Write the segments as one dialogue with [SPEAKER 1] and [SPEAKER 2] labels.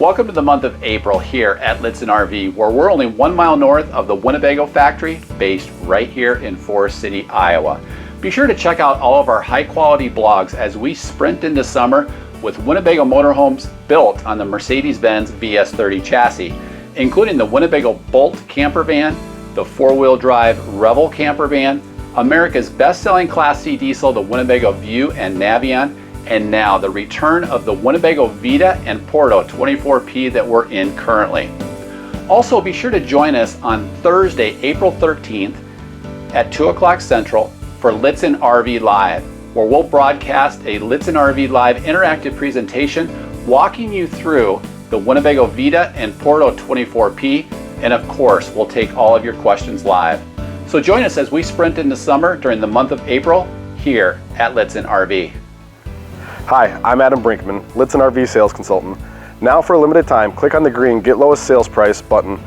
[SPEAKER 1] Welcome to the month of April here at Lichtsinn RV, where we're only 1 mile north of the Winnebago Factory, based right here in Forest City, Iowa. Be sure to check out all of our high-quality blogs as we sprint into summer with Winnebago motorhomes built on the Mercedes-Benz VS30 chassis, including the Winnebago Bolt camper van, the four-wheel drive Revel camper van, America's best-selling Class C diesel, the Winnebago View and Navion, and now the return of the Winnebago Vita and Porto 24P that we're in currently. Also, be sure to join us on Thursday, April 13th at 2 o'clock Central for Lichtsinn RV Live, where we'll broadcast a Lichtsinn RV Live interactive presentation walking you through the Winnebago Vita and Porto 24P, and of course, we'll take all of your questions live. So join us as we sprint into summer during the month of April here at Lichtsinn RV.
[SPEAKER 2] Hi, I'm Adam Brinkman, Lichtsinn RV Sales Consultant. Now for a limited time, click on the green Get Lowest Sales Price button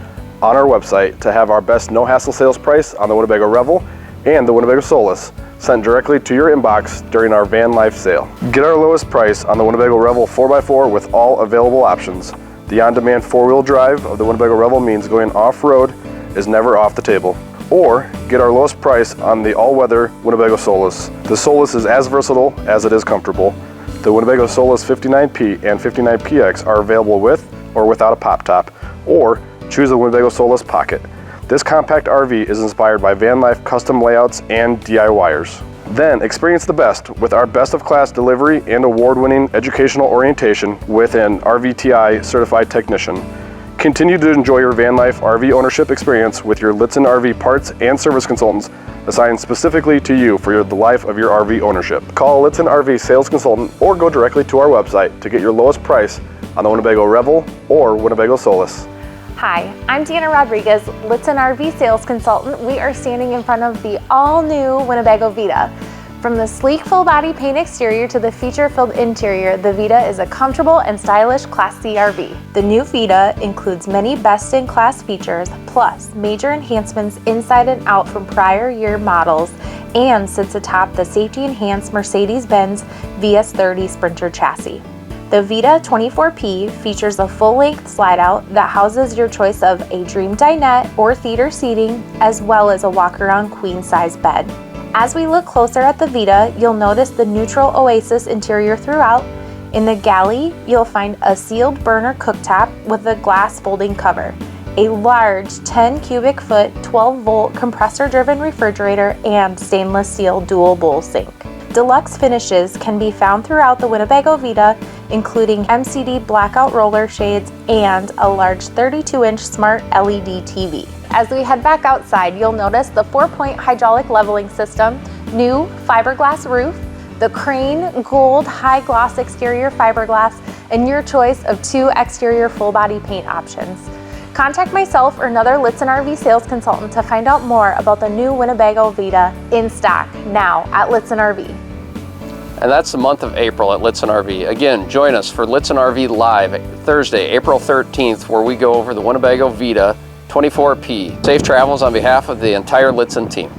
[SPEAKER 2] on our website to have our best no-hassle sales price on the Winnebago Revel and the Winnebago Solis sent directly to your inbox during our van life sale. Get our lowest price on the Winnebago Revel 4x4 with all available options. The on-demand four-wheel drive of the Winnebago Revel means going off-road is never off the table. Or get our lowest price on the all-weather Winnebago Solis. The Solis is as versatile as it is comfortable. The Winnebago Solis 59P and 59PX are available with or without a pop top, or choose the Winnebago Solis Pocket. This compact RV is inspired by van life custom layouts and DIYers. Then experience the best with our best of class delivery and award-winning educational orientation with an RVTI certified technician. Continue to enjoy your van life RV ownership experience with your Lichtsinn RV parts and service consultants assigned specifically to you for the life of your RV ownership. Call Lichtsinn RV Sales Consultant or go directly to our website to get your lowest price on the Winnebago Revel or Winnebago Solis.
[SPEAKER 3] Hi, I'm Deanna Rodriguez, Lichtsinn RV Sales Consultant. We are standing in front of the all-new Winnebago Vita. From the sleek full-body paint exterior to the feature-filled interior, the Vita is a comfortable and stylish Class C RV. The new Vita includes many best-in-class features, plus major enhancements inside and out from prior year models, and sits atop the safety-enhanced Mercedes-Benz VS30 Sprinter chassis. The Vita 24P features a full-length slide-out that houses your choice of a dream dinette or theater seating, as well as a walk-around queen-size bed. As we look closer at the Vita, you'll notice the neutral Oasis interior throughout. In the galley, you'll find a sealed burner cooktop with a glass folding cover, a large 10 cubic foot, 12 volt compressor driven refrigerator, and stainless steel dual bowl sink. Deluxe finishes can be found throughout the Winnebago Vita, including MCD blackout roller shades and a large 32-inch smart LED TV. As we head back outside, you'll notice the 4-point hydraulic leveling system, new fiberglass roof, the Crane Gold high gloss exterior fiberglass, and your choice of 2 exterior full body paint options. Contact myself or another Lichtsinn RV sales consultant to find out more about the new Winnebago Vita in stock now at Lichtsinn RV.
[SPEAKER 4] And that's the month of April at Lichtsinn RV. Again, join us for Lichtsinn RV Live Thursday, April 13th, where we go over the Winnebago Vita 24P. Safe travels on behalf of the entire Lichtsinn team.